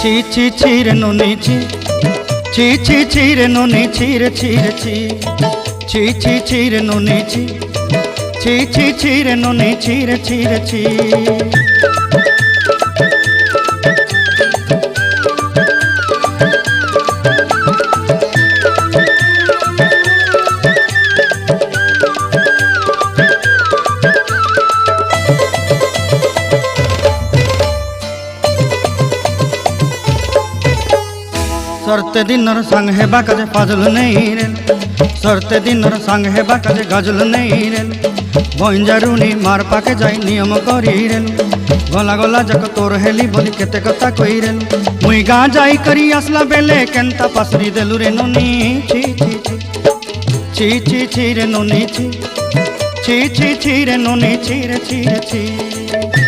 ছি ছি ছি রে নুনি ছি ছি ছি ছি রে নুনি ছি রে ছি রে ছি ছি ছি ছি রে নুনি ছি ছি ছি ছি রে নুনি ছি রে ছি রে ছি। सरते दिनर संग हेबा काजे फाजल नहीं रेल सरते दिनर संग हेबा काजे गजल नहीं रेल बंजारुनी मार पाके जाई नियम करी रेल गला गला जक तोर हेली बोली केते कथा कई रेल मुई गा जाई करी आसला बेले केंता पासरी देलु रे नुनी छी छी छी छी छी छी रे नुनी छी छी छी छी रे नुनी छी रे छी रे छी।